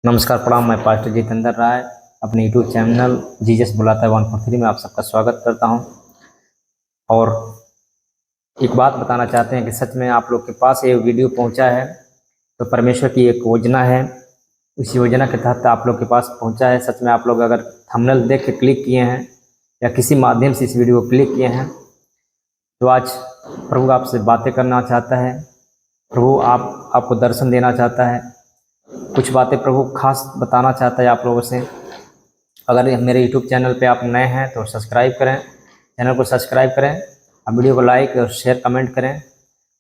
नमस्कार प्रणाम। मैं पास्टर जितेंद्र राय अपने यूट्यूब चैनल जीसस बुलाता है 143 में आप सबका स्वागत करता हूं। और एक बात बताना चाहते हैं कि सच में आप लोग के पास ये वीडियो पहुंचा है तो परमेश्वर की एक योजना है, उस योजना के तहत आप लोग के पास पहुंचा है। सच में आप लोग अगर थंबनेल देख के क्लिक किए हैं या किसी माध्यम से इस वीडियो को क्लिक किए हैं तो आज प्रभु आपसे बातें करना चाहता है। प्रभु आपको दर्शन देना चाहता है, कुछ बातें प्रभु खास बताना चाहता है आप लोगों से। अगर मेरे यूट्यूब चैनल पे आप नए हैं तो सब्सक्राइब करें, चैनल को सब्सक्राइब करें, आप वीडियो को लाइक और शेयर कमेंट करें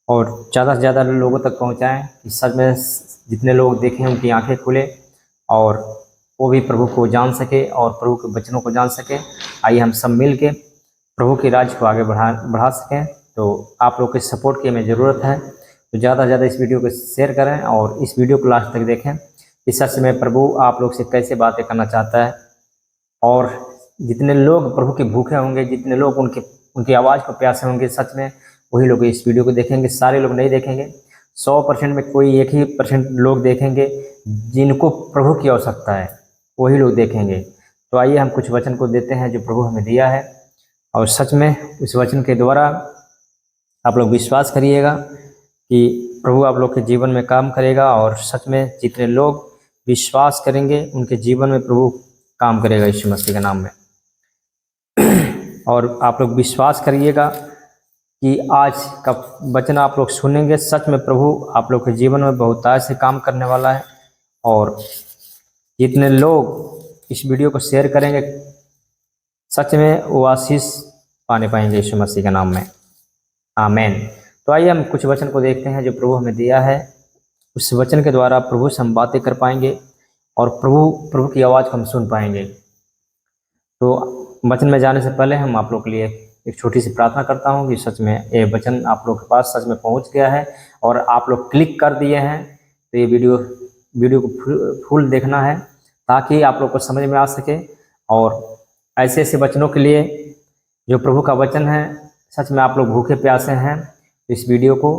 और ज़्यादा से ज़्यादा लोगों तक पहुंचाएं कि सच में जितने लोग देखें उनकी आंखें खुले और वो भी प्रभु को जान सके और प्रभु के वचनों को जान सके। आइए हम सब मिल के प्रभु के राज को आगे बढ़ा सकें। तो आप लोग के सपोर्ट की हमें ज़रूरत है, तो ज़्यादा से ज़्यादा इस वीडियो को शेयर करें और इस वीडियो को लास्ट तक देखें। इस सच में प्रभु आप लोग से कैसे बातें करना चाहता है और जितने लोग प्रभु के भूखे होंगे, जितने लोग उनकी आवाज़ को प्यासे होंगे, सच में वही लोग इस वीडियो को देखेंगे। सारे लोग नहीं देखेंगे, 100% में कोई 1% लोग देखेंगे जिनको प्रभु की आवश्यकता है, वही लोग देखेंगे। तो आइए हम कुछ वचन को देते हैं जो प्रभु हमें दिया है और सच में उस वचन के द्वारा आप लोग विश्वास करिएगा कि प्रभु आप लोग के जीवन में काम करेगा और सच में जितने लोग विश्वास करेंगे उनके जीवन में प्रभु काम करेगा यीशु मसीह के नाम में। और आप लोग विश्वास करिएगा कि आज का वचन आप लोग सुनेंगे, सच में प्रभु आप लोग के जीवन में बहुतायत से काम करने वाला है। और जितने लोग इस वीडियो को शेयर करेंगे सच में वो आशीष पाने पाएंगे यीशु मसीह के नाम में, आमीन। तो आइए हम कुछ वचन को देखते हैं जो प्रभु हमें दिया है। उस वचन के द्वारा प्रभु से हम बातें कर पाएंगे और प्रभु की आवाज़ को हम सुन पाएंगे। तो वचन में जाने से पहले हम आप लोग के लिए एक छोटी सी प्रार्थना करता हूं कि सच में ये वचन आप लोग के पास सच में पहुंच गया है और आप लोग क्लिक कर दिए हैं। तो ये वीडियो को फुल देखना है ताकि आप लोग को समझ में आ सके। और ऐसे ऐसे वचनों के लिए जो प्रभु का वचन है, सच में आप लोग भूखे प्यासे हैं तो इस वीडियो को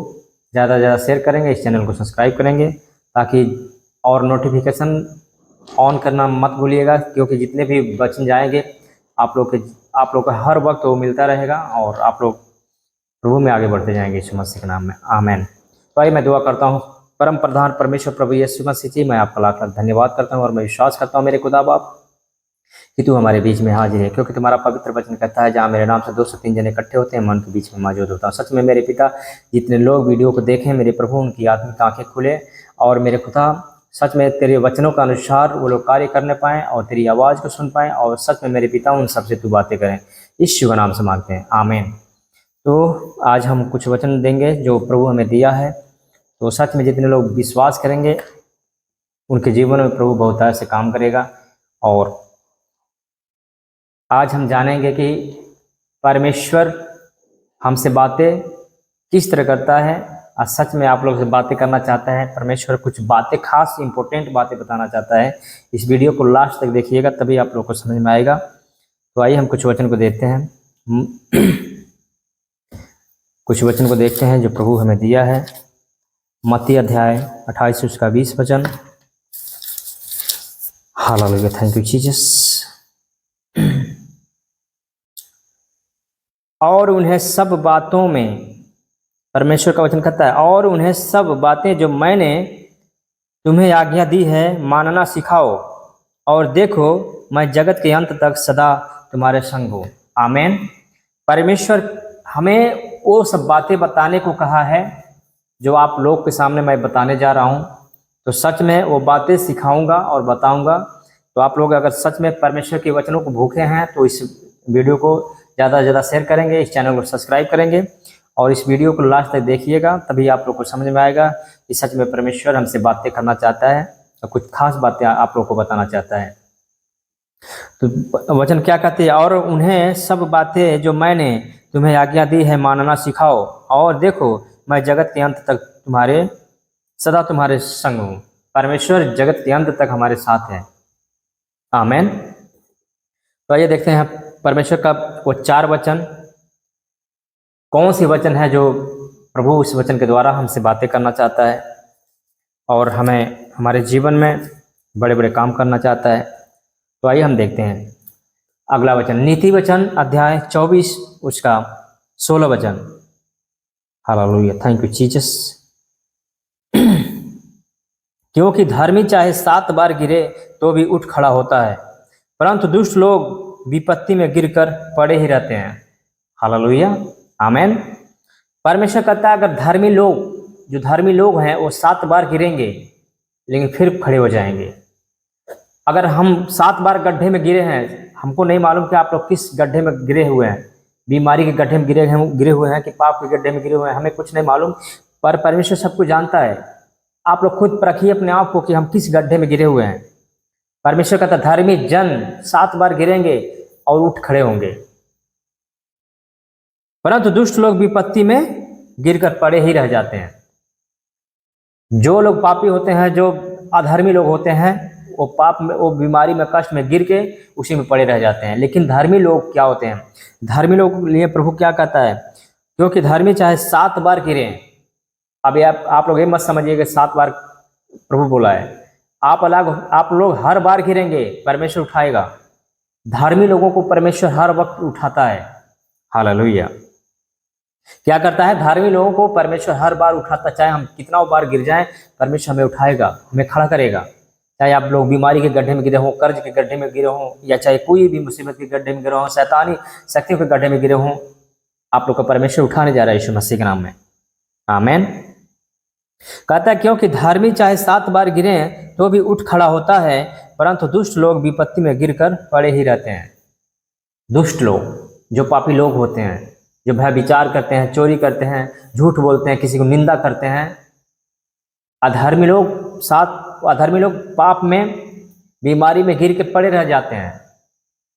ज़्यादा से ज़्यादा शेयर करेंगे, इस चैनल को सब्सक्राइब करेंगे ताकि और नोटिफिकेशन ऑन करना मत भूलिएगा, क्योंकि जितने भी वचन जाएंगे आप लोग का हर वक्त वो मिलता रहेगा और आप लोग प्रभु में आगे बढ़ते जाएंगे यीशु मसीह के नाम में, आमीन। तो आइए मैं दुआ करता हूँ। परम प्रधान परमेश्वर प्रभु यीशु मसीह जी, मैं आपका लाख लाख धन्यवाद करता हूँ और मैं विश्वास करता हूँ मेरे खुदा बाप कि तू हमारे बीच में हाजिर है, क्योंकि तुम्हारा पवित्र वचन कहता है जहाँ मेरे नाम से 203 जने इकट्ठे होते हैं, मन के बीच में मौजूद होता हूँ। सच में मेरे पिता, जितने लोग वीडियो को देखें मेरे प्रभु, उनकी आत्मिक आंखें खुले और मेरे खुदा सच में तेरे वचनों का अनुसार वो लोग कार्य करने पाएँ और तेरी आवाज़ को सुन पाएँ और सच में मेरे पिता उन सबसे तू बातें करें। इस शुभ नाम से मांगते हैं, आमीन। तो आज हम कुछ वचन देंगे जो प्रभु हमें दिया है। तो सच में जितने लोग विश्वास करेंगे उनके जीवन में प्रभु बहुतायत से काम करेगा। और आज हम जानेंगे कि परमेश्वर हमसे बातें किस तरह करता है और सच में आप लोग से बातें करना चाहता है। परमेश्वर कुछ बातें खास इंपॉर्टेंट बातें बताना चाहता है। इस वीडियो को लास्ट तक देखिएगा तभी आप लोग को समझ में आएगा। तो आइए हम कुछ वचन को देखते हैं कुछ वचन को देखते हैं जो प्रभु हमें दिया है। मत्ती अध्याय 28 उसका 20 वचन। Hallelujah, thank you Jesus. और उन्हें सब बातों में, परमेश्वर का वचन कहता है, और उन्हें सब बातें जो मैंने तुम्हें आज्ञा दी है मानना सिखाओ, और देखो मैं जगत के अंत तक सदा तुम्हारे संग हूँ, आमीन। परमेश्वर हमें वो सब बातें बताने को कहा है जो आप लोग के सामने मैं बताने जा रहा हूँ। तो सच में वो बातें सिखाऊंगा और बताऊंगा। तो आप लोग अगर सच में परमेश्वर के वचनों को भूखे हैं तो इस वीडियो को ज़्यादा से ज़्यादा शेयर करेंगे, इस चैनल को सब्सक्राइब करेंगे और इस वीडियो को लास्ट तक देखिएगा तभी आप लोग को समझ में आएगा कि सच में परमेश्वर हमसे बातें करना चाहता है और कुछ खास बातें आप लोग को बताना चाहता है। तो वचन क्या कहते हैं, और उन्हें सब बातें जो मैंने तुम्हें आज्ञा दी है मानना सिखाओ, और देखो मैं जगत के अंत तक सदा तुम्हारे संग हूँ। परमेश्वर जगत के अंत तक हमारे साथ है, आमीन। तो आइए देखते हैं परमेश्वर का वो 4 वचन, कौन सी वचन है जो प्रभु उस वचन के द्वारा हमसे बातें करना चाहता है और हमें हमारे जीवन में बड़े बड़े काम करना चाहता है। तो आइए हम देखते हैं अगला वचन, नीति वचन अध्याय 24 उसका 16 वचन। Hallelujah, thank you Jesus. क्योंकि धर्मी चाहे 7 बार गिरे तो भी उठ खड़ा होता है, परंतु दुष्ट लोग विपत्ति में गिरकर पड़े ही रहते हैं। हालेलुया, आमेन। परमेश्वर कहता है अगर धर्मी लोग, जो धर्मी लोग हैं वो 7 बार गिरेंगे लेकिन फिर खड़े हो जाएंगे। अगर हम 7 बार गड्ढे में गिरे हैं, हमको नहीं मालूम कि आप लोग किस गड्ढे में गिरे हुए हैं, बीमारी के गड्ढे में गिरे हुए हैं कि पाप के गड्ढे में गिरे हुए हैं, हमें कुछ नहीं मालूम, पर परमेश्वर सब कुछ जानता है। आप लोग खुद परखिए अपने आप को कि हम किस गड्ढे में गिरे हुए हैं। परमेश्वर कहता धर्मी जन 7 बार गिरेंगे और उठ खड़े होंगे, परंतु दुष्ट लोग विपत्ति में गिरकर पड़े ही रह जाते हैं। जो लोग पापी होते हैं, जो अधर्मी लोग होते हैं, वो पाप में, वो बीमारी में, कष्ट में गिर के उसी में पड़े रह जाते हैं। लेकिन धर्मी लोग क्या होते हैं? धर्मी लोग के लिए प्रभु क्या कहता है? क्योंकि धर्मी चाहे 7 बार गिरे। अभी आप लोग ये मत समझिए कि 7 बार प्रभु बोला है। आप लोग हर बार गिरेंगे, परमेश्वर उठाएगा। धर्मी लोगों को परमेश्वर हर वक्त उठाता है। हालेलुया। क्या करता है? धर्मी लोगों को परमेश्वर हर बार उठाता, चाहे हम कितना बार गिर जाएं, परमेश्वर हमें उठाएगा, हमें खड़ा करेगा। चाहे आप लोग बीमारी के गड्ढे में गिरे हों, कर्ज के गड्ढे में गिरे हों, या चाहे कोई भी मुसीबत के गड्ढे में गिरे हों, शैतानी शक्तियों के गड्ढे में गिरे हों, आप लोग का परमेश्वर उठाने जा रहा है यीशु मसीह के नाम में। आमेन। कहता है क्योंकि धर्मी चाहे 7 बार गिरे तो भी उठ खड़ा होता है, परंतु दुष्ट लोग विपत्ति में गिरकर पड़े ही रहते हैं। दुष्ट लोग, जो पापी लोग होते हैं, जो भय विचार करते हैं, चोरी करते हैं, झूठ बोलते हैं, किसी को निंदा करते हैं, अधर्मी लोग पाप में, बीमारी में गिर के पड़े रह जाते हैं।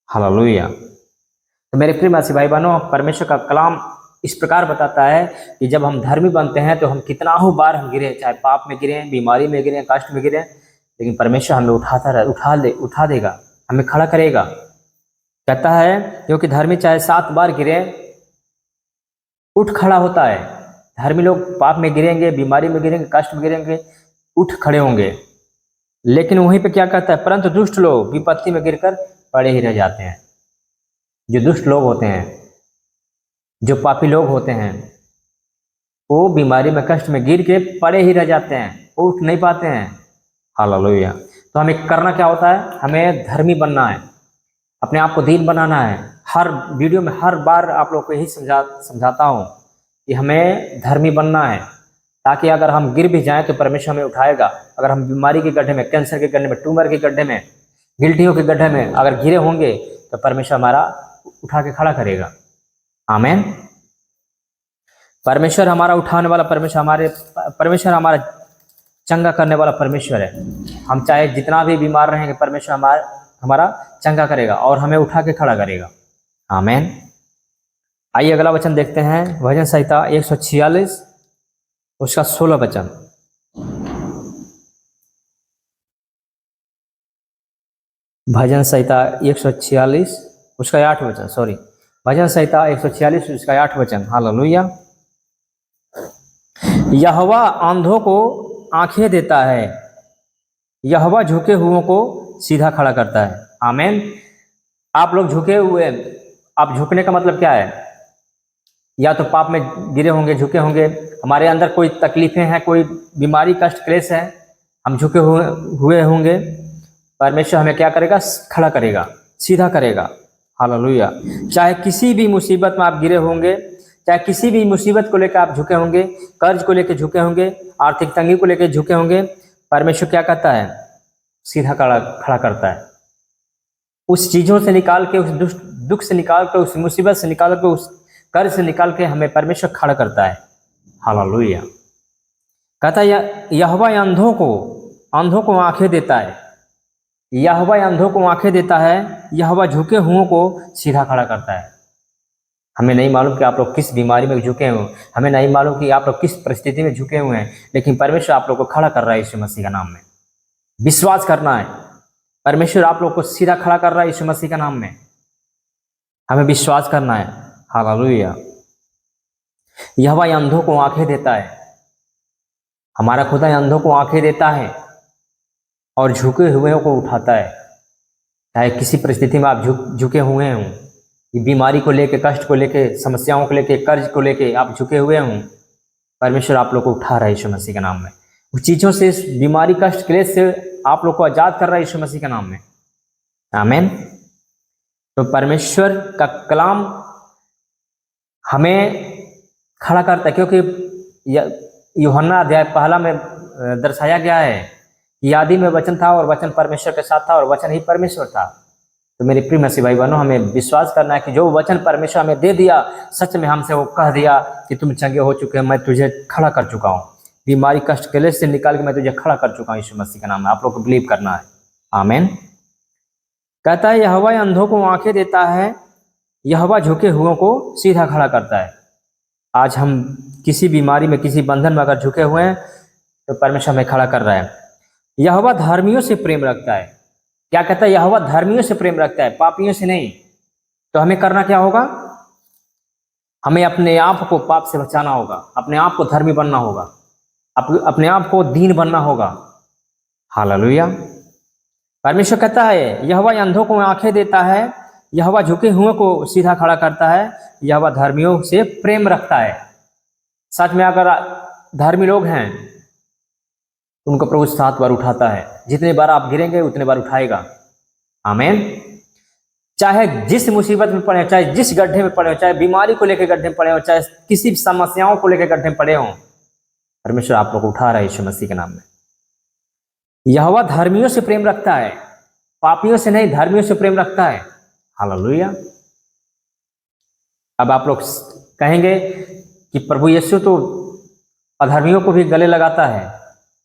हालेलुया। तो मेरे प्रिय मसीह भाई बहनों, परमेश्वर का कलाम इस प्रकार बताता है कि जब हम धर्मी बनते हैं तो हम कितना हो बार हम गिरे, चाहे पाप में गिरे, बीमारी में गिरे, कष्ट में गिरे, लेकिन परमेश्वर हमें उठा देगा, हमें खड़ा करेगा। कहता है क्योंकि धर्मी चाहे 7 बार गिरे उठ खड़ा होता है। धर्मी लोग पाप में गिरेंगे, बीमारी में गिरेंगे, कष्ट में गिरेंगे, उठ खड़े होंगे। लेकिन वहीं पे क्या कहता है? परंतु दुष्ट लोग विपत्ति में गिरकर पड़े ही रह जाते हैं। जो दुष्ट लोग होते हैं, जो पापी लोग होते हैं, वो बीमारी में, कष्ट में गिर के पड़े ही रह जाते हैं, वो उठ नहीं पाते हैं। हालेलुया। तो हमें करना क्या होता है? हमें धर्मी बनना है, अपने आप को दीन बनाना है। हर वीडियो में हर बार आप लोग को यही समझाता हूँ कि हमें धर्मी बनना है, ताकि अगर हम गिर भी जाएं तो परमेश्वर हमें उठाएगा। अगर हम बीमारी के गड्ढे में, कैंसर के गड्ढे में, ट्यूमर के गड्ढे में, गिल्टियों के गड्ढे में अगर गिरे होंगे तो परमेश्वर हमारा उठा के खड़ा करेगा। आमेन। परमेश्वर हमारा उठाने वाला परमेश्वर हमारा चंगा करने वाला परमेश्वर है। हम चाहे जितना भी बीमार रहेंगे, परमेश्वर हमारा चंगा करेगा और हमें उठा के खड़ा करेगा। आमेन। आइए अगला वचन देखते हैं, भजन संहिता 146 उसका 16 वचन। भजन संहिता 146 उसका 8 वचन, सॉरी, भजन संहिता 146 उसका 8 वचन। हालेलुया। यहोवा अंधों को आंखें देता है, यहोवा झुके हुओं को सीधा खड़ा करता है। आमेन। आप लोग झुके हुए, आप झुकने का मतलब क्या है? या तो पाप में गिरे होंगे, झुके होंगे, हमारे अंदर कोई तकलीफें हैं, कोई बीमारी, कष्ट, क्लेश है, हम झुके हुए होंगे, परमेश्वर हमें क्या करेगा? खड़ा करेगा, सीधा करेगा। हालेलुया। चाहे किसी भी मुसीबत में आप गिरे होंगे, चाहे किसी भी मुसीबत को लेकर आप झुके होंगे, कर्ज को लेकर झुके होंगे, आर्थिक तंगी को लेकर झुके होंगे, परमेश्वर क्या करता है? सीधा खड़ा करता है। उस चीज़ों से निकाल के, उस दुख से निकाल के, उस मुसीबत से निकाल के, उस कर्ज से निकाल के हमें परमेश्वर खड़ा करता है। हालेलुया। कहता है यहोवा अंधों को आंखें देता है, यहोवा अंधों को आंखें देता है, यहोवा झुके हुओं को सीधा खड़ा करता है। हमें नहीं मालूम कि आप लोग किस बीमारी में झुके हुए, हमें नहीं मालूम कि आप लोग किस परिस्थिति में झुके हुए हैं, लेकिन परमेश्वर आप लोग को खड़ा कर रहा है यीशु मसीह का नाम में। विश्वास करना है, परमेश्वर आप लोग को सीधा खड़ा कर रहा है यीशु मसीह का नाम में। हमें विश्वास करना है। हालेलुया। यहोवा अंधों को आंखें देता है, हमारा खुदा अंधों को आंखें देता है। और झुके हुए को उठाता है। चाहे किसी परिस्थिति में आप झुके हुए हों, ये बीमारी को लेके, कष्ट को लेके, समस्याओं को लेके, कर्ज को लेके आप झुके हुए हों, परमेश्वर आप लोग को उठा रहा है यीशु मसीह के नाम में। उस चीज़ों से, इस बीमारी, कष्ट, क्लेश से आप लोग को आज़ाद कर रहा है यीशु मसीह के नाम में। आमीन। तो परमेश्वर का कलाम हमें खड़ा करता है, क्योंकि यूहन्ना अध्याय 1 में दर्शाया गया है कि आदि में वचन था और वचन परमेश्वर के साथ था और वचन ही परमेश्वर था। तो मेरे प्रिय मसीह भाई बहनों, हमें विश्वास करना है कि जो वचन परमेश्वर हमें दे दिया, सच में हमसे वो कह दिया कि तुम चंगे हो चुके हैं, मैं तुझे खड़ा कर चुका हूँ, बीमारी, कष्ट, क्लेश से निकाल के मैं तुझे खड़ा कर चुका हूँ यीशु मसीह के नाम में। आप लोग को बिलीव करना है। आमीन। कहता है यहोवा अंधों को आंखें देता है, यहोवा झुके हुओं को सीधा खड़ा करता है। आज हम किसी बीमारी में, किसी बंधन में अगर झुके हुए हैं तो परमेश्वर हमें खड़ा कर रहा है। यहोवा धर्मियों से प्रेम रखता है। क्या कहता है? यहोवा धर्मियों से प्रेम रखता है, पापियों से नहीं। तो हमें करना क्या होगा? हमें अपने आप को पाप से बचाना होगा, अपने आप को धर्मी बनना होगा, अपने आप को दीन बनना होगा। हालेलुया। परमेश्वर कहता है यहोवा अंधों को आंखें देता है, यहोवा झुके हुए को सीधा खड़ा करता है, यहोवा धर्मियों से प्रेम रखता है। सच में अगर धर्मी लोग हैं उनको प्रभु 7 बार उठाता है। जितने बार आप गिरेंगे उतने बार उठाएगा। आमीन। चाहे जिस मुसीबत में पड़े हो, चाहे जिस गड्ढे में पड़े हो, चाहे बीमारी को लेकर गड्ढे में पड़े हो, चाहे किसी समस्याओं को लेकर गड्ढे में पड़े हो, परमेश्वर आप लोग को उठा रहा है यीशु मसीह के नाम में। यहोवा धर्मियों से प्रेम रखता है, पापियों से नहीं, धर्मियों से प्रेम रखता है। हालेलुया। अब आप लोग कहेंगे कि प्रभु यीशु तो अधर्मियों को भी गले लगाता है।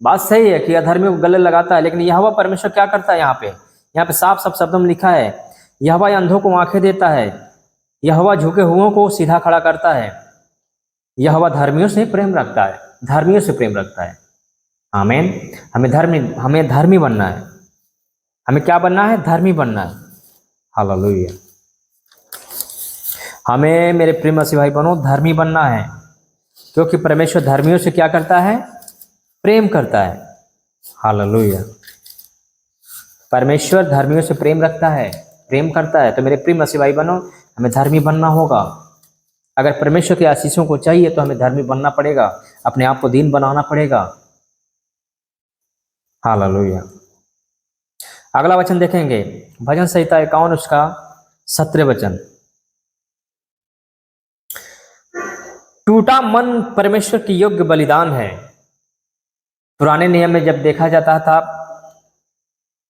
बात सही है कि अधर्मियों को गले लगाता है, लेकिन यहोवा परमेश्वर क्या करता है? यहाँ पे साफ साफ शब्दों में लिखा है यहोवा अंधों को आंखें देता है, यहोवा झुके हुओं को सीधा खड़ा करता है, यहोवा धर्मियों से प्रेम रखता है, धर्मियों से प्रेम रखता है। आमीन। हमें धर्मी बनना है। हमें क्या बनना है? धर्मी बनना है। हालेलुया। हमें, मेरे प्रिय मसीह भाई बहनों, धर्मी बनना है, क्योंकि परमेश्वर धर्मियों से क्या करता है? प्रेम करता है। हालेलुया। परमेश्वर धर्मियों से प्रेम रखता है, प्रेम करता है। तो मेरे प्रिय मसीह भाई बहनों, हमें धर्मी बनना होगा। अगर परमेश्वर के आशीषों को चाहिए तो हमें धर्मी बनना पड़ेगा, अपने आप को दीन बनाना पड़ेगा। हालेलुया। अगला वचन देखेंगे, भजन संहिता 51 उसका 17 वचन। टूटा मन परमेश्वर की योग्य बलिदान है। पुराने नियम में जब देखा जाता था,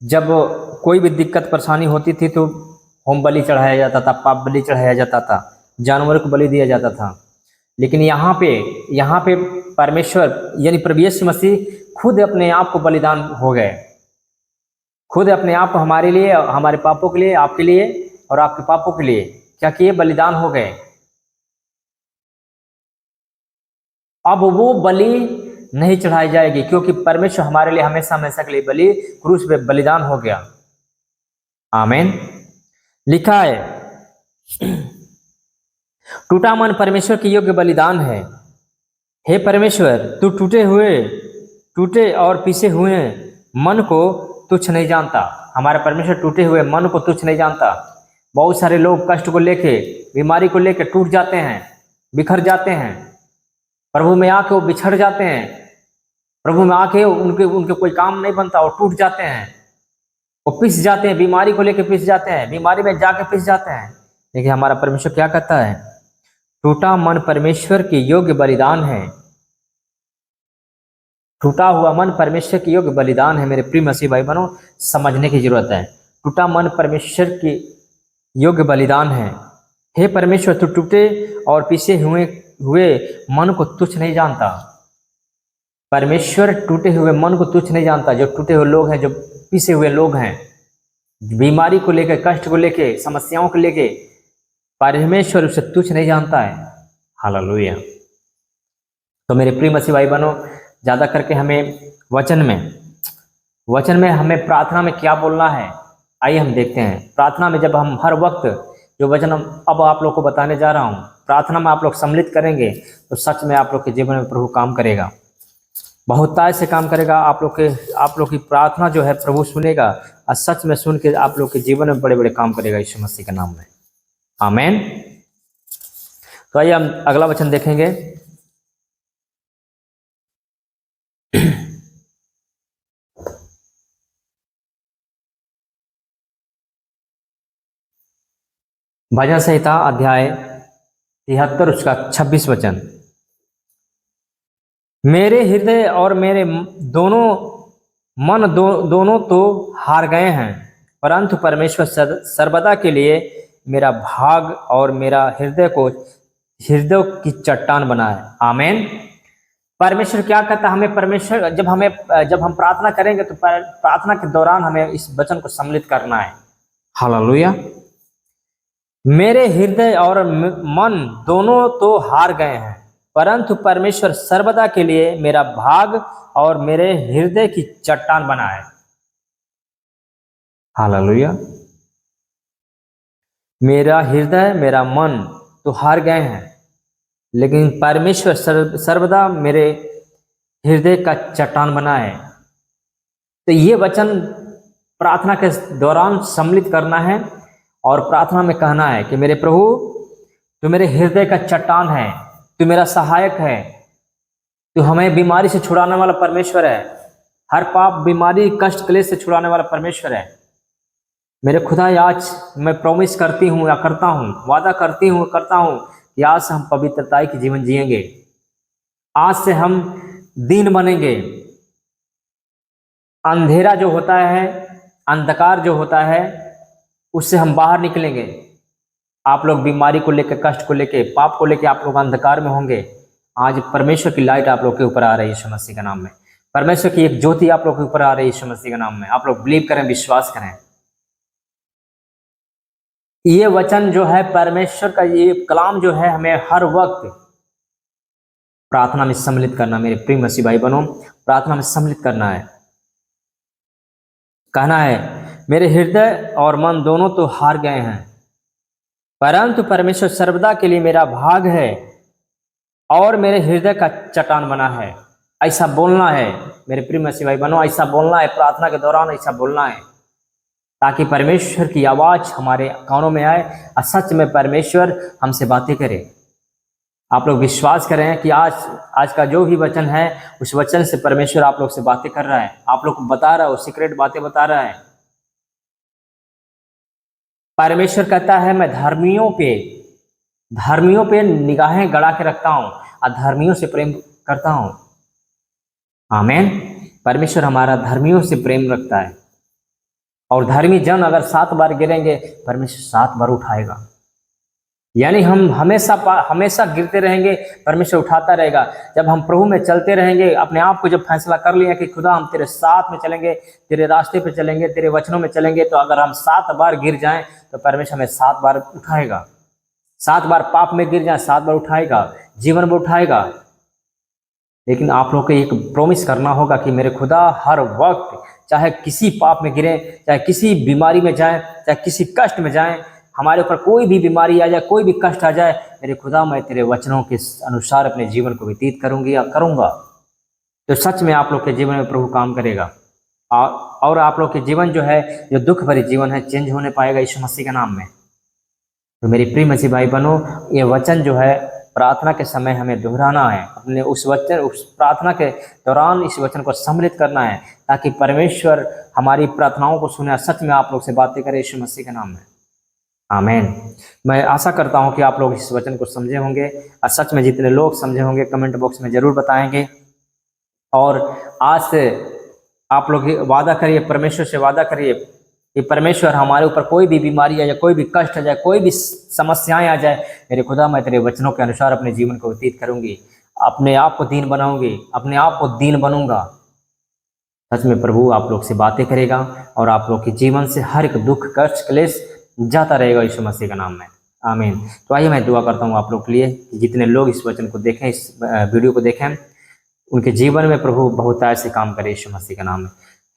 जब कोई भी दिक्कत परेशानी होती थी तो होम बलि चढ़ाया जाता था, पाप बलि चढ़ाया जाता था, जानवर को बलि दिया जाता था। लेकिन यहाँ पे परमेश्वर यानी प्रभु यीशु मसीह खुद अपने आप को बलिदान हो गए। खुद अपने आप को हमारे लिए, हमारे पापों के लिए, आपके लिए और आपके पापों के लिए क्या किए? बलिदान हो गए। अब वो बलि नहीं चढ़ाई जाएगी, क्योंकि परमेश्वर हमारे लिए हमेशा हमेशा के लिए बलि क्रूस पे बलिदान हो गया। आमीन। लिखा है टूटा मन परमेश्वर की योग्य बलिदान है। हे परमेश्वर, तू टूटे और पीसे हुए मन को तुच्छ नहीं जानता। हमारा परमेश्वर टूटे हुए मन को तुच्छ नहीं जानता। बहुत सारे लोग कष्ट को लेके, बीमारी को लेके टूट जाते हैं, बिखर जाते हैं, प्रभु में आके वो बिछड़ जाते हैं, प्रभु में आके उनके कोई काम नहीं बनता, वो टूट जाते हैं, वो पिस जाते हैं, बीमारी को लेके पिस जाते हैं, बीमारी में जाके पिस जाते हैं। लेकिन हमारा परमेश्वर क्या कहता है? टूटा मन परमेश्वर की योग्य बलिदान है। टूटा हुआ मन परमेश्वर की योग्य बलिदान है। मेरे प्रिय मसीह भाई बहनों, समझने की जरूरत है। टूटा मन परमेश्वर की योग्य बलिदान है। हे परमेश्वर, तू टूटे और पिसे हुए मन को तुच्छ नहीं जानता। परमेश्वर टूटे हुए मन को तुच्छ नहीं जानता। जो टूटे हुए लोग हैं, जो पिसे हुए लोग हैं, बीमारी को लेके, कष्ट को लेके, समस्याओं को लेके, परमेश्वर उसे तुच्छ नहीं जानता है। हालेलुया। तो मेरे प्रिय मसीह भाई बहनों, ज़्यादा करके हमें वचन में हमें प्रार्थना में क्या बोलना है, आइए हम देखते हैं। प्रार्थना में जब हम हर वक्त जो वचन अब आप लोग को बताने जा रहा हूँ, प्रार्थना में आप लोग सम्मिलित करेंगे तो सच में आप लोग के जीवन में प्रभु काम करेगा। बहुतायत से काम करेगा। आप लोग की प्रार्थना जो है प्रभु सुनेगा और सच में सुन के आप लोग के जीवन में बड़े बड़े काम करेगा यीशु मसीह के नाम में। आमीन। तो आइए हम अगला वचन देखेंगे। भजन संहिता अध्याय 73 उसका 26 वचन। मेरे हृदय और मेरे दोनों दोनों तो हार गए हैं, परंतु परमेश्वर सर्वदा के लिए मेरा भाग और मेरा हृदय की चट्टान बनाए। आमीन। परमेश्वर क्या कहता है हमें? परमेश्वर जब हम प्रार्थना करेंगे तो प्रार्थना के दौरान हमें इस वचन को सम्मिलित करना है। हालेलुया। मेरे हृदय और मन दोनों तो हार गए हैं, परंतु परमेश्वर सर्वदा के लिए मेरा भाग और मेरे हृदय की चट्टान बनाए। हालेलुया। मेरा हृदय मेरा मन तो हार गए हैं, लेकिन परमेश्वर सर्वदा मेरे हृदय का चट्टान बनाए। तो ये वचन प्रार्थना के दौरान सम्मिलित करना है और प्रार्थना में कहना है कि मेरे प्रभु तू मेरे हृदय का चट्टान है, तू मेरा सहायक है, तू हमें बीमारी से छुड़ाने वाला परमेश्वर है, हर पाप बीमारी कष्ट क्लेश से छुड़ाने वाला परमेश्वर है। मेरे खुदा आज मैं प्रॉमिस करती हूँ या करता हूँ, वादा करती हूँ करता हूँ कि आज से हम पवित्रता की जीवन जिएंगे, आज से हम दीन बनेंगे। अंधेरा जो होता है, अंधकार जो होता है, उससे हम बाहर निकलेंगे। आप लोग बीमारी को लेकर, कष्ट को लेकर, पाप को लेकर आप लोग अंधकार में होंगे। आज परमेश्वर की लाइट आप लोग के ऊपर आ रही है यीशु मसीह के नाम में। परमेश्वर की एक ज्योति आप लोग के ऊपर आ रही है यीशु मसीह के नाम में। आप लोग बिलीव करें, विश्वास करें। ये वचन जो है परमेश्वर का, ये कलाम जो है हमें हर वक्त प्रार्थना में सम्मिलित करना। मेरे प्रिय मसीह भाई बहनों, प्रार्थना में सम्मिलित करना है। कहना है मेरे हृदय और मन दोनों तो हार गए हैं, परंतु परमेश्वर सर्वदा के लिए मेरा भाग है और मेरे हृदय का चट्टान बना है। ऐसा बोलना है मेरे प्रिय मसीह भाई बहनों, ऐसा बोलना है प्रार्थना के दौरान, ऐसा बोलना है ताकि परमेश्वर की आवाज हमारे कानों में आए और सच में परमेश्वर हमसे बातें करे। आप लोग विश्वास करें कि आज का जो भी वचन है उस वचन से परमेश्वर आप लोग से बातें कर रहा है, आप लोग को बता रहा है, सीक्रेट बातें बता रहा है। परमेश्वर कहता है मैं धर्मियों पे निगाहें गड़ा के रखता हूं और धर्मियों से प्रेम करता हूं। आमीन। परमेश्वर हमारा धर्मियों से प्रेम रखता है और धर्मी जन अगर 7 बार गिरेंगे परमेश्वर 7 बार उठाएगा। यानी हम हमेशा गिरते रहेंगे, परमेश्वर उठाता रहेगा। जब हम प्रभु में चलते रहेंगे, अपने आप को जब फैसला कर लिया कि खुदा हम तेरे साथ में चलेंगे, तेरे रास्ते पे चलेंगे, तेरे वचनों में चलेंगे, तो अगर हम 7 बार गिर जाएं तो परमेश्वर हमें 7 बार उठाएगा। 7 बार पाप में गिर जाए 7 बार उठाएगा, जीवन में उठाएगा। लेकिन आप लोग को एक प्रॉमिस करना होगा कि मेरे खुदा हर वक्त, चाहे किसी पाप में गिरे, चाहे किसी बीमारी में जाए, चाहे किसी कष्ट में जाए, हमारे ऊपर कोई भी बीमारी आ जाए, कोई भी कष्ट आ जाए, मेरे खुदा मैं तेरे वचनों के अनुसार अपने जीवन को व्यतीत करूंगी या करूंगा। तो सच में आप लोग के जीवन में प्रभु काम करेगा और आप लोग के जीवन जो है, जो दुख भरी जीवन है, चेंज होने पाएगा यीशु मसीह के नाम में। तो मेरी प्रिय मसीह भाई बहनों, ये वचन जो है प्रार्थना के समय हमें दोहराना है, अपने उस प्रार्थना के दौरान इस वचन को सम्मिलित करना है ताकि परमेश्वर हमारी प्रार्थनाओं को सुने, सच में आप लोग से बातें करें यीशु मसीह के नाम में। आमीन। मैं आशा करता हूं कि आप लोग इस वचन को समझे होंगे और सच में जितने लोग समझे होंगे कमेंट बॉक्स में जरूर बताएंगे। और आज से आप लोग वादा करिए, परमेश्वर से वादा करिए कि परमेश्वर हमारे ऊपर कोई भी बीमारी आ जाए, कोई भी कष्ट आ जाए, कोई भी समस्याएं आ जाए, मेरे खुदा मैं तेरे वचनों के अनुसार अपने जीवन को व्यतीत करूंगी, अपने आप को दीन बनाऊंगी, अपने आप को दीन बनूंगा। सच में प्रभु आप लोग से बातें करेगा और आप लोग के जीवन से हर एक दुख कष्ट क्लेश जाता रहेगा यीशु मसीह का नाम में। आमीन। तो आइए मैं दुआ करता हूँ आप लोग के लिए, जितने लोग इस वचन को देखें, इस वीडियो को देखें, उनके जीवन में प्रभु बहुतायत से काम करे यीशु मसीह के नाम में।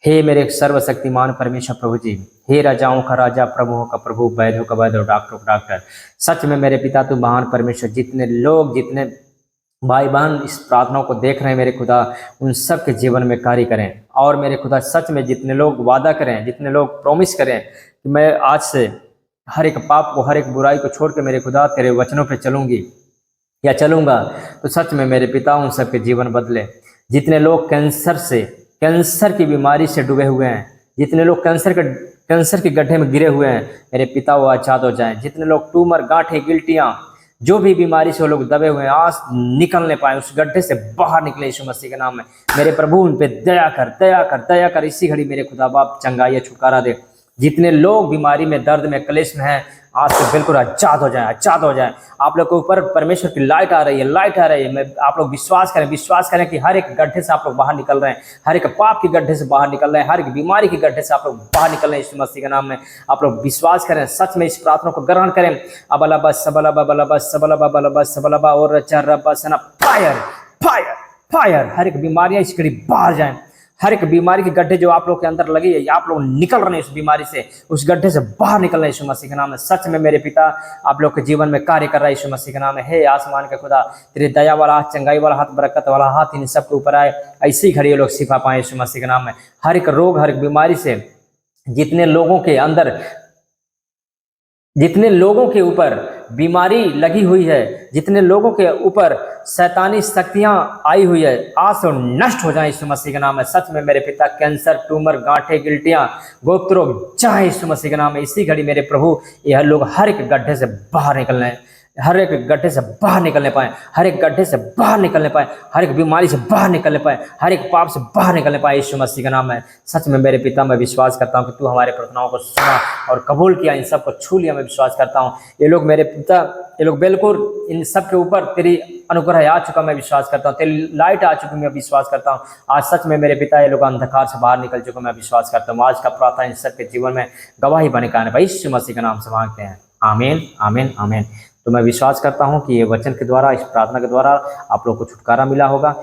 हे मेरे सर्वशक्तिमान परमेश्वर प्रभु जी, हे राजाओं का राजा, प्रभुओं का प्रभु, वैद्यों का वैद्य और डॉक्टरों का डॉक्टर, सच में मेरे पिता तू महान परमेश्वर, जितने लोग जितने भाई बहन इस प्रार्थनाओं को देख रहे हैं मेरे खुदा, उन सब के जीवन में कार्य करें। और मेरे खुदा सच में जितने लोग वादा करें, जितने लोग प्रॉमिस करें कि मैं आज से हर एक पाप को, हर एक बुराई को छोड़ के मेरे खुदा तेरे वचनों पे चलूंगी या चलूंगा, तो सच में मेरे पिता उन सबके जीवन बदले। जितने लोग कैंसर की बीमारी से डूबे हुए हैं, जितने लोग कैंसर के गड्ढे में गिरे हुए हैं, मेरे पिता वो आजाद हो जाएं। जितने लोग ट्यूमर, गांठें, गिल्टियां, जो भी बीमारी से वो लोग दबे हुए हैं, आज निकलने पाए, उस गड्ढे से बाहर निकले यीशु मसीह के नाम में। मेरे प्रभु उन पे दया कर, दया कर, दया कर। इसी घड़ी मेरे खुदा बाप चंगाई, छुटकारा दे। जितने लोग बीमारी में, दर्द में, क्लेश में हैं, आज से बिल्कुल आजाद हो जाए, आजाद हो जाए। आप लोग के ऊपर परमेश्वर की लाइट आ रही है, लाइट आ रही है। मैं आप लोग विश्वास करें कि हर एक गड्ढे से आप लोग बाहर निकल रहे हैं, हर एक पाप के गड्ढे से बाहर निकल रहे हैं, हर एक बीमारी के गड्ढे से आप लोग बाहर निकल रहे हैं यीशु मसीह के नाम में। आप लोग विश्वास करें, सच में इस प्रार्थना को ग्रहण करें। अबलबा सबलबा बलबा सबलबा बलबा सबलबा और चरबा सना, फायर फायर फायर। हर एक बीमारियां इस घड़ी बाहर जाएं। हर एक बीमारी के गड्ढे जो आप लोग के अंदर लगी है, आप लोग निकल रहे हैं इस बीमारी से, उस गड्ढे से बाहर निकल रहे हैं यीशु मसीह के नाम में। सच में मेरे पिता आप लोग के जीवन में कार्य कर रहा है यीशु मसीह के नाम में। हे आसमान के खुदा, तेरे दया वाला हाथ, चंगाई वाला हाथ, बरकत वाला हाथ इन सब के ऊपर आए। ऐसी घड़ी ये लोग शिफा पाए यीशु मसीह के नाम में। हर एक रोग, हर एक बीमारी से जितने लोगों के ऊपर बीमारी लगी हुई है, जितने लोगों के ऊपर शैतानी शक्तियां आई हुई है, आज से नष्ट हो जाए यीशु मसीह के नाम में। सच में मेरे पिता कैंसर, ट्यूमर, गांठें, गिल्टियां, गुप्त रोग जाए यीशु मसीह के नाम में। इसी घड़ी मेरे प्रभु यह लोग हर एक गड्ढे से बाहर निकलने, हर एक गड्ढे से बाहर निकलने पाए, हर एक गड्ढे से बाहर निकलने पाए, हर एक बीमारी से बाहर निकलने पाए, हर एक पाप से बाहर निकलने पाए यीशु मसीह के नाम में। सच में मेरे पिता, मैं विश्वास करता हूँ कि तू हमारे प्रार्थनाओं को सुना और कबूल किया, इन सब को छू लिया। मैं विश्वास करता हूँ ये लोग मेरे पिता, ये लोग बिल्कुल इन सब के ऊपर तेरी अनुग्रह आ चुका, मैं विश्वास करता हूँ। तेरी लाइट आ चुकी, मैं विश्वास करता हूँ। आज सच में मेरे पिता, ये लोग अंधकार से बाहर निकल चुके, मैं विश्वास करता हूँ। आज का प्रार्थना इन सब के जीवन में गवाही बने का यीशु मसीह के नाम से मांगते हैं, आमीन, आमीन, आमीन। तो मैं विश्वास करता हूं कि ये वचन के द्वारा, इस प्रार्थना के द्वारा आप लोग को छुटकारा मिला होगा।